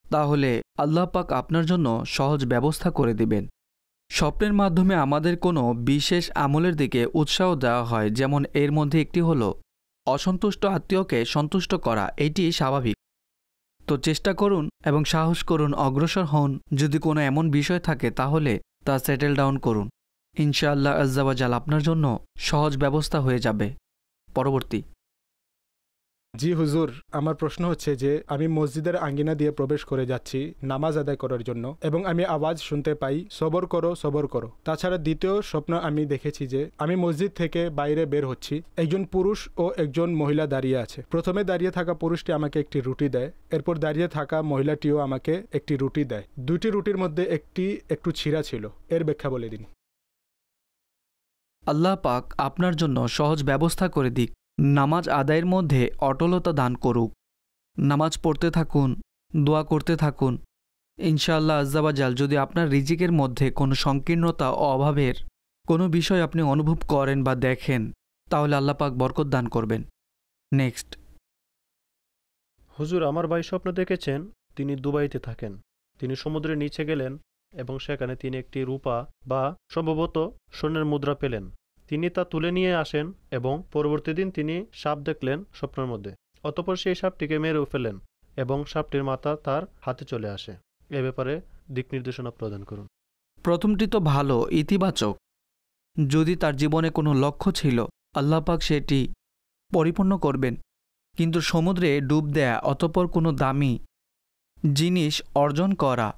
তাহলে আল্লাহ পাক আপনার জন্য সহজ ব্যবস্থা করে দিবেন। স্বপ্নের মাধ্যমে আমাদের কোনো বিশেষ আমলের দিকে উৎসাহ দেওয়া হয়, যেমন এর মধ্যে একটি হলো অসন্তুষ্ট আত্মীয়কে সন্তুষ্ট করা। এটি স্বাভাবিক, তো চেষ্টা করুন এবং সাহস করুন, অগ্রসর হন। যদি কোনো এমন বিষয় থাকে তাহলে তা সেটেল ডাউন করুন। ইনশাআল্লাহ আজ্জা ওয়া জাল আপনার জন্য সহজ ব্যবস্থা হয়ে যাবে। পরবর্তী জি হুজুর, আমার প্রশ্ন হচ্ছে যে আমি মসজিদের আঙ্গিনা দিয়ে প্রবেশ করে যাচ্ছি নামাজ আদায় করার জন্য, এবং আমি আওয়াজ শুনতে পাই সবর করো সবর করো। তাছাড়া দ্বিতীয় স্বপ্ন আমি দেখেছি যে আমি মসজিদ থেকে বাইরে বের হচ্ছি, একজন পুরুষ ও একজন মহিলা দাঁড়িয়ে আছে। প্রথমে দাঁড়িয়ে থাকা পুরুষটি আমাকে একটি রুটি দেয়, এরপর দাঁড়িয়ে থাকা মহিলাটিও আমাকে একটি রুটি দেয়। দুটি রুটির মধ্যে একটি একটু ছিঁড়া ছিল। এর ব্যাখ্যা বলে দিন। আল্লাহ পাক আপনার জন্য সহজ ব্যবস্থা করে দিক, নামাজ আদায়ের মধ্যে অটলতা দান করুক। নামাজ পড়তে থাকুন, দোয়া করতে থাকুন। ইনশাআল্লাহ আজ্জাওয়াজাল যদি আপনার রিজিকের মধ্যে কোনো সংকীর্ণতা ও অভাবের কোনো বিষয় আপনি অনুভব করেন বা দেখেন, তাহলে আল্লাহ পাক বরকত দান করবেন। নেক্সট। হুজুর, আমার ভাই স্বপ্ন দেখেছেন তিনি দুবাইতে থাকেন। তিনি সমুদ্রের নিচে গেলেন এবং সেখানে তিনি একটি রূপা বা সম্ভবত স্বর্ণের মুদ্রা পেলেন। তিনি তা তুলে নিয়ে আসেন এবং পরবর্তী দিন তিনি সাপ দেখলেন স্বপ্নের মধ্যে। অতঃপর সেই সাপটিকে মেরেও ফেলেন এবং সাপটির মাথা তার হাতে চলে আসে। এ ব্যাপারে দিক নির্দেশনা প্রদান করুন। প্রথমটি তো ভালো, ইতিবাচক। যদি তার জীবনে কোনো লক্ষ্য ছিল, আল্লাহ পাক সেটি পরিপূর্ণ করবেন। কিন্তু সমুদ্রে ডুব দেয়া অতঃপর কোনো দামি জিনিস অর্জন করা,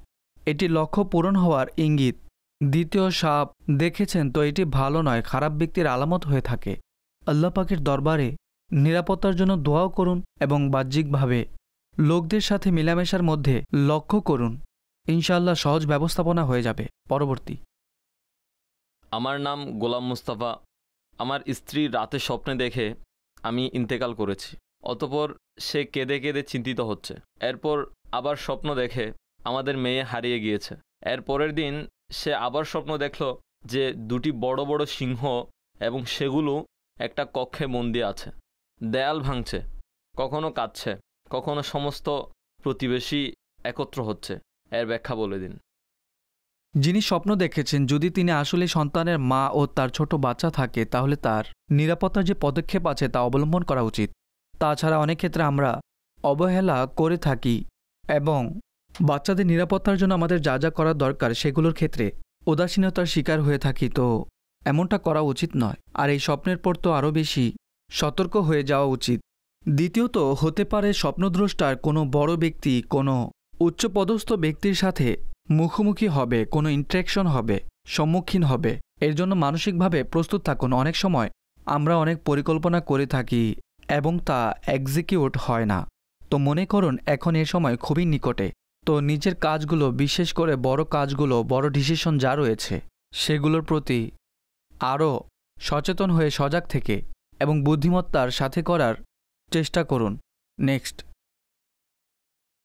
এটি লক্ষ্য পূরণ হওয়ার ইঙ্গিত। দ্বিতীয় সাপ দেখেছেন তো এটি ভালো নয়, খারাপ ব্যক্তির আলামত হয়ে থাকে। আল্লাহ পাকের দরবারে নিরাপত্তার জন্য দোয়াও করুন এবং বাহ্যিকভাবে লোকদের সাথে মেলামেশার মধ্যে লক্ষ্য করুন। ইনশাআল্লাহ সহজ ব্যবস্থাপনা হয়ে যাবে। পরবর্তী। আমার নাম গোলাম মুস্তাফা। আমার স্ত্রী রাতে স্বপ্নে দেখে আমি ইন্তেকাল করেছি। অতঃপর সে কেঁদে কেঁদে চিন্তিত হচ্ছে। এরপর আবার স্বপ্ন দেখে আমাদের মেয়ে হারিয়ে গিয়েছে। এর পরের দিন সে আবার স্বপ্ন দেখল যে দুটি বড় বড় সিংহ এবং সেগুলো একটা কক্ষে বন্দি আছে, দেয়াল ভাঙছে, কখনো কাঁদছে, কখনো সমস্ত প্রতিবেশী একত্র হচ্ছে। এর ব্যাখ্যা বলে দিন। যিনি স্বপ্ন দেখেছেন যদি তিনি আসলে সন্তানের মা ও তার ছোট বাচ্চা থাকে, তাহলে তার নিরাপত্তার যে পদক্ষেপ আছে তা অবলম্বন করা উচিত। তাছাড়া অনেক ক্ষেত্রে আমরা অবহেলা করে থাকি এবং বাচ্চাদের নিরাপত্তার জন্য আমাদের যা যা করার দরকার সেগুলোর ক্ষেত্রে উদাসীনতার শিকার হয়ে থাকি। তো এমনটা করা উচিত নয়। আর এই স্বপ্নের পর তো আরও বেশি সতর্ক হয়ে যাওয়া উচিত। দ্বিতীয়ত, হতে পারে স্বপ্নদ্রষ্টার কোনো বড় ব্যক্তি কোনো উচ্চপদস্থ ব্যক্তির সাথে মুখোমুখি হবে, কোনো ইন্টারেকশন হবে, সম্মুখীন হবে। এর জন্য মানসিকভাবে প্রস্তুত থাকুন। অনেক সময় আমরা অনেক পরিকল্পনা করে থাকি এবং তা এক্সিকিউট হয় না। তো মনে করুন এখন এ সময় খুবই নিকটে। তো নিজের কাজগুলো, বিশেষ করে বড় কাজগুলো, বড় ডিসিশন যা রয়েছে সেগুলোর প্রতি আরও সচেতন হয়ে সজাগ থেকে এবং বুদ্ধিমত্তার সাথে করার চেষ্টা করুন। নেক্সট।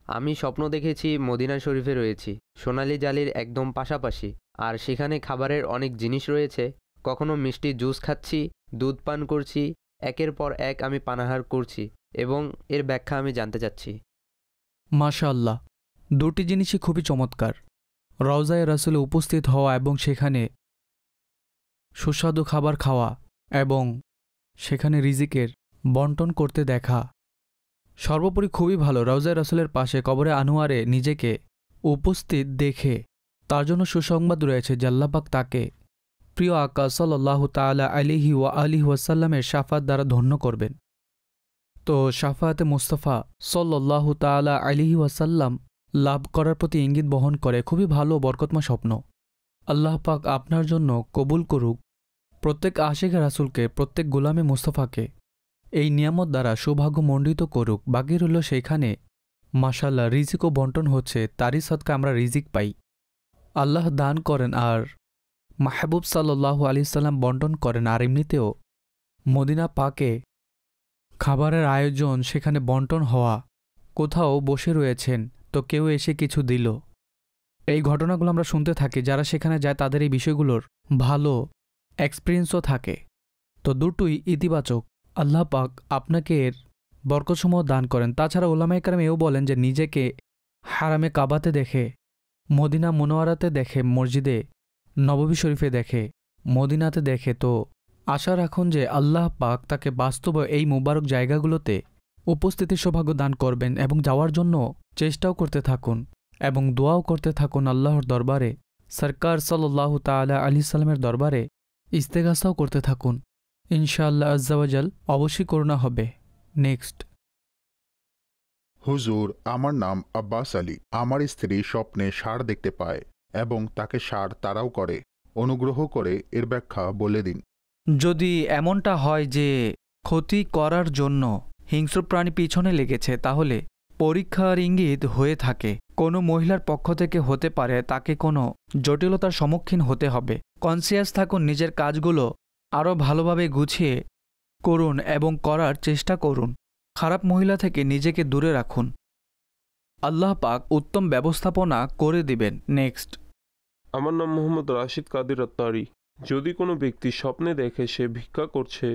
আমি স্বপ্ন দেখেছি মদিনা শরীফে রয়েছি, সোনালী জালির একদম পাশাপাশি, আর সেখানে খাবারের অনেক জিনিস রয়েছে। কখনো মিষ্টি জুস খাচ্ছি, দুধ পান করছি, একের পর এক আমি পানাহার করছি এবং এর ব্যাখ্যা আমি জানতে চাচ্ছি। মাশাআল্লাহ, দুটি জিনিসই খুবই চমৎকার। রওজায়ে রাসূলে উপস্থিত হওয়া এবং সেখানে সুস্বাদু খাবার খাওয়া এবং সেখানে রিজিকের বন্টন করতে দেখা সর্বোপরি খুবই ভালো। রওজায়ে রাসূলের পাশে কবরে আনোয়ারে নিজেকে উপস্থিত দেখে তার জন্য সুসংবাদ রয়েছে যে আল্লাহ পাক তাকে প্রিয় আকা সাল্লাল্লাহু তাআলা আলাইহি ওয়া আলিহি ওয়াসাল্লামের শাফাত দ্বারা ধন্য করবেন। তো শাফাতে মুস্তাফা সাল্লাল্লাহু তাআলা আলাইহি ওয়াসাল্লাম লাভ করার প্রতি ইঙ্গিত বহন করে খুবই ভালো বরকতময় স্বপ্ন। আল্লাহ পাক আপনার জন্য কবুল করুক। প্রত্যেক আশিকে রাসূলকে, প্রত্যেক গোলামে মুস্তাফাকে এই নিয়ামত দ্বারা সৌভাগ্যমণ্ডিত করুক। বাকি রইল সেইখানে মাশাআল্লাহ রিজিকও বন্টন হচ্ছে, তারই সদকা আমরা রিজিক পাই। আল্লাহ দান করেন আর মাহবুব সাল্লাল্লাহু আলাইহি সাল্লাম বন্টন করেন। আর এমনিতেও মদিনা পাকে খাবারের আয়োজন, সেখানে বন্টন হওয়া, কোথাও বসে রয়েছেন তো কেউ এসে কিছু দিল, এই ঘটনাগুলো আমরা শুনতে থাকি। যারা সেখানে যায় তাদের এই বিষয়গুলোর ভালো এক্সপিরিয়েন্সও থাকে। তো দুটোই ইতিবাচক। আল্লাহ পাক আপনাকে এর বরকতসমূহ দান করেন। তাছাড়া উলামায়ে কেরাম এও বলেন যে নিজেকে হারামে কাবাতে দেখে, মদিনা মুনওয়ারাতে দেখে, মসজিদে নববী শরীফে দেখে, মদিনাতে দেখে, তো আশা রাখুন যে আল্লাহ পাক তাকে বাস্তবে এই মুবারক জায়গাগুলোতে উপস্থিতির সৌভাগ্য দান করবেন এবং যাওয়ার জন্য চেষ্টাও করতে থাকুন এবং দোয়াও করতে থাকুন আল্লাহর দরবারে, সরকার সাল্লাল্লাহু তাআলা আলাইহি সাল্লামের দরবারে ইস্তেগাসাও করতে থাকুন। ইনশাআল্লাহ আজ্জা ওয়া জাল অবশ্যই করুণা হবে। নেক্সট। হুজুর, আমার নাম আব্বাস আলী। আমার স্ত্রী স্বপ্নে ষাঁড় দেখতে পায় এবং তাকে ষাঁড় তাড়াও করে। অনুগ্রহ করে এর ব্যাখ্যা বলে দিন। যদি এমনটা হয় যে ক্ষতি করার জন্য হিংস্র প্রাণী পিছনে লেগেছে, তাহলে পরীক্ষার ইঙ্গিত হয়ে থাকে। কোনো মহিলার পক্ষ থেকে হতে পারে, তাকে কোনো জটিলতার সম্মুখীন হতে হবে। কনসিয়াস থাকুন, নিজের কাজগুলো আরও ভালোভাবে গুছিয়ে করুন এবং করার চেষ্টা করুন। খারাপ মহিলা থেকে নিজেকে দূরে রাখুন। আল্লাহ পাক উত্তম ব্যবস্থাপনা করে দিবেন। নেক্সট। আমার নাম মোহাম্মদ রাশিদ কাদির আত্তারি। যদি কোনো ব্যক্তি স্বপ্নে দেখে সে ভিক্ষা করছে,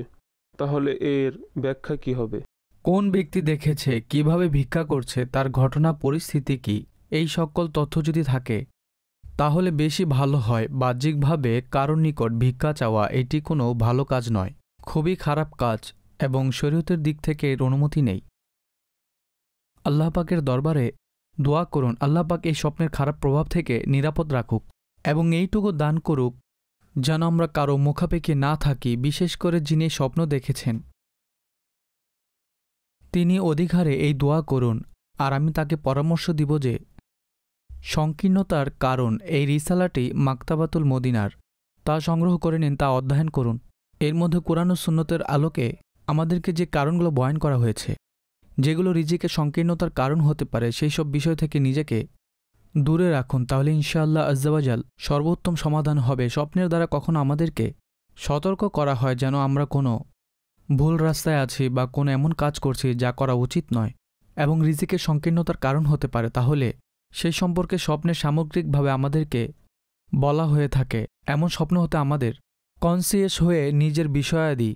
তাহলে এর ব্যাখ্যা কি হবে? কোন ব্যক্তি দেখেছে, কিভাবে ভিক্ষা করছে, তার ঘটনা পরিস্থিতি কি, এই সকল তথ্য যদি থাকে তাহলে বেশি ভালো হয়। বাহ্যিকভাবে কারোর নিকট ভিক্ষা চাওয়া এটি কোনো ভালো কাজ নয়, খুবই খারাপ কাজ এবং শরীয়তের দিক থেকে এর অনুমতি নেই। আল্লাহ পাকের দরবারে দোয়া করুন, আল্লাহ পাক এই স্বপ্নের খারাপ প্রভাব থেকে নিরাপদ রাখুক এবং এইটুকু দান করুক যেন আমরা কারো মুখাপেক্ষি না থাকি। বিশেষ করে যিনি স্বপ্ন দেখেছেন তিনি অধিকারে এই দোয়া করুন। আর আমি তাকে পরামর্শ দিব যে সংকীর্ণতার কারণ এই রিসালাটি মাকতাবাতুল মদিনার, তা সংগ্রহ করে নিন, তা অধ্যয়ন করুন। এর মধ্যে কুরআন ও সুন্নতের আলোকে আমাদেরকে যে কারণগুলো বয়ান করা হয়েছে, যেগুলো রিজিকের সংকীর্ণতার কারণ হতে পারে, সেই সব বিষয় থেকে নিজেকে দূরে রাখুন। তাহলে ইনশাআল্লাহ আজ্জাওয়াজাল সর্বোত্তম সমাধান হবে। স্বপ্নের দ্বারা কখনো আমাদেরকে সতর্ক করা হয় যেন আমরা কোনো ভুল রাস্তায় আছি বা কোনো এমন কাজ করছি যা করা উচিত নয় এবং রিজিকের সংকীর্ণতার কারণ হতে পারে, তাহলে সেই সম্পর্কে স্বপ্নে সামগ্রিকভাবে আমাদেরকে বলা হয়ে থাকে। এমন স্বপ্ন হতে আমাদের কনসিয়াস হয়ে নিজের বিষয়াদি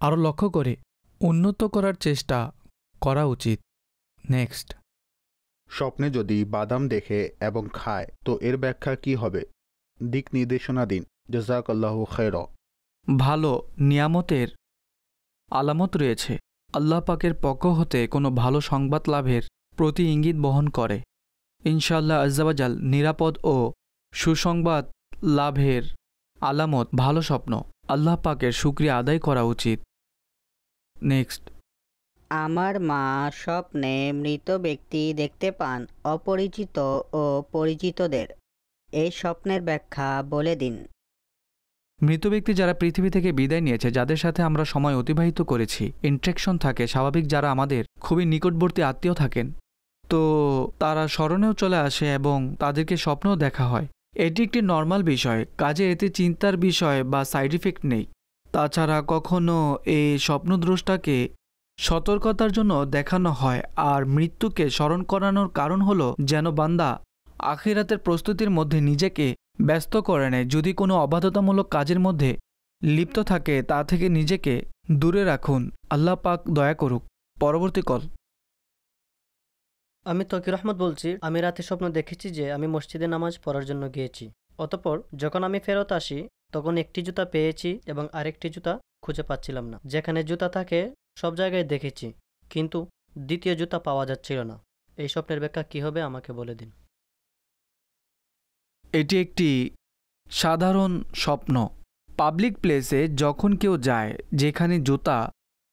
আরও লক্ষ্য করে উন্নত করার চেষ্টা করা উচিত। নেক্সট। স্বপ্নে যদি বাদাম দেখে এবং খায় তো এর ব্যাখ্যা কি হবে? দিক নির্দেশনা দিন। জাযাকাল্লাহু খায়রা। ভালো নিয়ামতের আলামত রয়েছে। আল্লাহ পাকের পক্ষ হতে কোনো ভালো সংবাদ লাভের প্রতি ইঙ্গিত বহন করে। ইনশাআল্লাহ আজ্জাওয়াজাল নিরাপদ ও সুসংবাদ লাভের আলামত ভালো স্বপ্ন। আল্লাহ পাকের শুকরিয়া আদায় করা উচিত। নেক্সট। আমার মা স্বপ্নে মৃত ব্যক্তি দেখতে পান, অপরিচিত ও পরিচিতদের। এই স্বপ্নের ব্যাখ্যা বলে দিন। মৃত ব্যক্তি যারা পৃথিবী থেকে বিদায় নিয়েছে, যাদের সাথে আমরা সময় অতিবাহিত করেছি, ইন্টারেকশন থাকে স্বাভাবিক, যারা আমাদের খুবই নিকটবর্তী আত্মীয় থাকেন, তো তারা স্মরণেও চলে আসে এবং তাদেরকে স্বপ্নও দেখা হয়। এটি একটি নর্মাল বিষয়, কাজে এতে চিন্তার বিষয় বা সাইড ইফেক্ট নেই। তাছাড়া কখনো এই স্বপ্নদ্রষ্টাকে সতর্কতার জন্য দেখানো হয়। আর মৃত্যুকে স্মরণ করানোর কারণ হলো যেন বান্দা আখিরাতের প্রস্তুতির মধ্যে নিজেকে ব্যস্ত করে নেয়। যদি কোনো অবাধ্যতামূলক কাজের মধ্যে লিপ্ত থাকে তা থেকে নিজেকে দূরে রাখুন। আল্লাহ পাক দয়া করুক। পরবর্তী কল। আমি তকির আহমদ বলছি। আমি রাতে স্বপ্ন দেখেছি যে আমি মসজিদে নামাজ পড়ার জন্য গিয়েছি। অতঃপর যখন আমি ফেরত আসি তখন একটি জুতা পেয়েছি এবং আরেকটি জুতা খুঁজে পাচ্ছিলাম না। যেখানে জুতা থাকে সব জায়গায় দেখেছি, কিন্তু দ্বিতীয় জুতা পাওয়া যাচ্ছিল না। এই স্বপ্নের ব্যাখ্যা কী হবে আমাকে বলে দিন। এটি একটি সাধারণ স্বপ্ন। পাবলিক প্লেসে যখন কেউ যায় যেখানে জুতা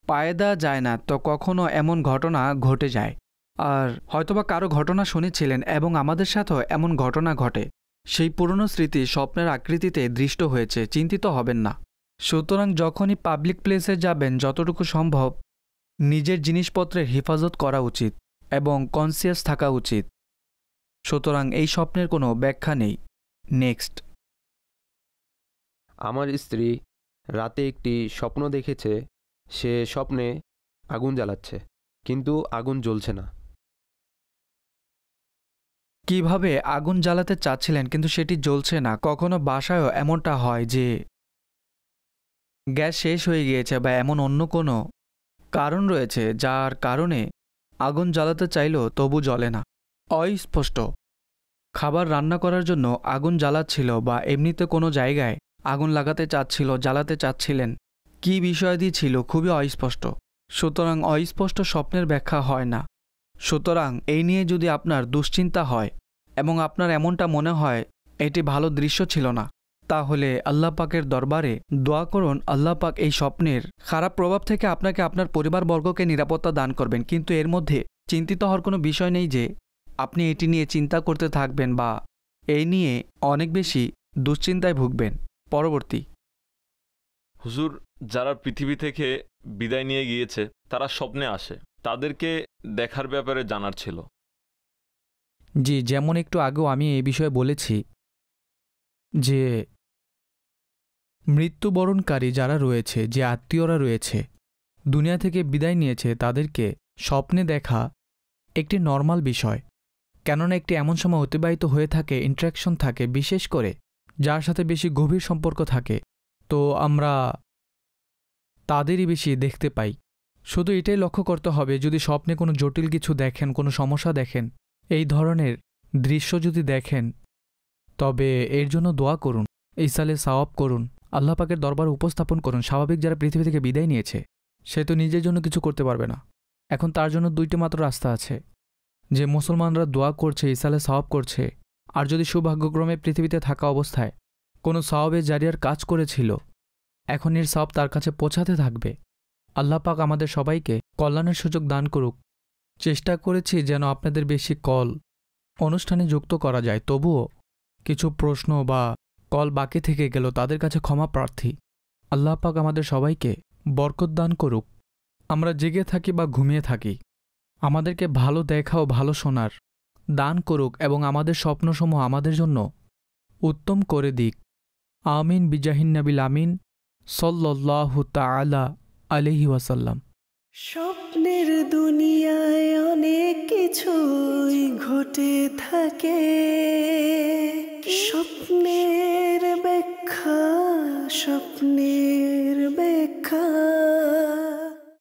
পায়ে দেওয়া যায় না, তো কখনো এমন ঘটনা ঘটে যায়। আর হয়তোবা কারো ঘটনা শুনেছিলেন এবং আমাদের সাথেও এমন ঘটনা ঘটে। সেই পুরনো স্মৃতি স্বপ্নের আকৃতিতে দৃষ্ট হয়েছে, চিন্তিত হবেন না। সুতরাং যখনই পাবলিক প্লেসে যাবেন যতটুকু সম্ভব নিজের জিনিসপত্রের হেফাজত করা উচিত এবং কনসিয়াস থাকা উচিত। সুতরাং এই স্বপ্নের কোনো ব্যাখ্যা নেই। নেক্সট। আমার স্ত্রী রাতে একটি স্বপ্ন দেখেছে, সে স্বপ্নে আগুন জ্বালাচ্ছে কিন্তু আগুন জ্বলছে না। কিভাবে আগুন জ্বালাতে চাচ্ছিলেন কিন্তু সেটি জ্বলছে না? কখনো বাসায়ও এমনটা হয় যে গ্যাস শেষ হয়ে গিয়েছে বা এমন অন্য কোনো কারণ রয়েছে যার কারণে আগুন জ্বালাতে চাইলেও তবু জ্বলে না। অস্পষ্ট। খাবার রান্না করার জন্য আগুন জ্বালাচ্ছিল বা এমনিতে কোনো জায়গায় আগুন লাগাতে চাচ্ছিল, জ্বালাতে চাচ্ছিলেন, কি বিষয়াদি ছিল খুবই অস্পষ্ট। সুতরাং অস্পষ্ট স্বপ্নের ব্যাখ্যা হয় না। সুতরাং এই নিয়ে যদি আপনার দুশ্চিন্তা হয় এবং আপনার এমনটা মনে হয় এটি ভালো দৃশ্য ছিল না, তাহলে আল্লাহ পাকের দরবারে দোয়া করুন। আল্লাহ পাক এই স্বপ্নের খারাপ প্রভাব থেকে আপনাকে আপনার পরিবারবর্গকে নিরাপত্তা দান করবেন। কিন্তু এর মধ্যে চিন্তিত হওয়ার কোনো বিষয় নেই যে আপনি এটি নিয়ে চিন্তা করতে থাকবেন বা এই নিয়ে অনেক বেশি দুশ্চিন্তায় ভুগবেন। পরবর্তী। হুজুর, যারা পৃথিবী থেকে বিদায় নিয়ে গিয়েছে তারা স্বপ্নে আসে, তাদেরকে দেখার ব্যাপারে জানার ছিল। জি, যেমন একটু আগেও আমি এই বিষয়ে বলেছি যে মৃত্যুবরণকারী যারা রয়েছে, যে আত্মীয়রা রয়েছে, দুনিয়া থেকে বিদায় নিয়েছে, তাদেরকে স্বপ্নে দেখা একটি নর্মাল বিষয়। কেননা একটি এমন সময় অতিবাহিত হয়ে থাকে, ইন্টারাকশন থাকে, বিশেষ করে যার সাথে বেশি গভীর সম্পর্ক থাকে, তো আমরা তাদেরই বেশি দেখতে পাই। শুধু এটাই লক্ষ্য করতে হবে, যদি স্বপ্নে কোনো জটিল কিছু দেখেন, কোনো সমস্যা দেখেন, এই ধরনের দৃশ্য যদি দেখেন, তবে এর জন্য দোয়া করুন, ইসালে সাওয়াব করুন, আল্লাহ পাকের দরবার উপস্থাপন করুন। স্বাভাবিক যারা পৃথিবী থেকে বিদায় নিয়েছে, সে তো নিজের জন্য কিছু করতে পারবে না। এখন তার জন্য দুইটি মাত্র রাস্তা আছে, যে মুসলমানরা দোয়া করছে, ইসালে সাওয়াব করছে, আর যদি সৌভাগ্যক্রমে পৃথিবীতে থাকা অবস্থায় কোনো সাওয়াবে জারিয়ার কাজ করেছিল, এখন এর সওয়াব তার কাছে পৌঁছাতে থাকবে। আল্লাহ পাক আমাদের সবাইকে কল্যাণের সুযোগ দান করুক। চেষ্টা করেছি যেন আপনাদের বেশি কল অনুষ্ঠানে যুক্ত করা যায়, তবুও কিছু প্রশ্ন বা কল বাকি থেকে গেল, তাদের কাছে ক্ষমা প্রার্থী। আল্লাহ পাক আমাদের সবাইকে বরকত দান করুক। আমরা জেগে থাকি বা ঘুমিয়ে থাকি, আমাদেরকে ভালো দেখা ও ভালো শোনার দান করুক এবং আমাদের স্বপ্নসমূহ আমাদের জন্য উত্তম করে দিক। আমিন বিজাহিন নবিল আমিন সাল্লাল্লাহু তাআলা আলাইহি ওয়াসাল্লাম। স্বপ্নের দুনিয়ায় অনেক কিছুই ঘটে থাকে।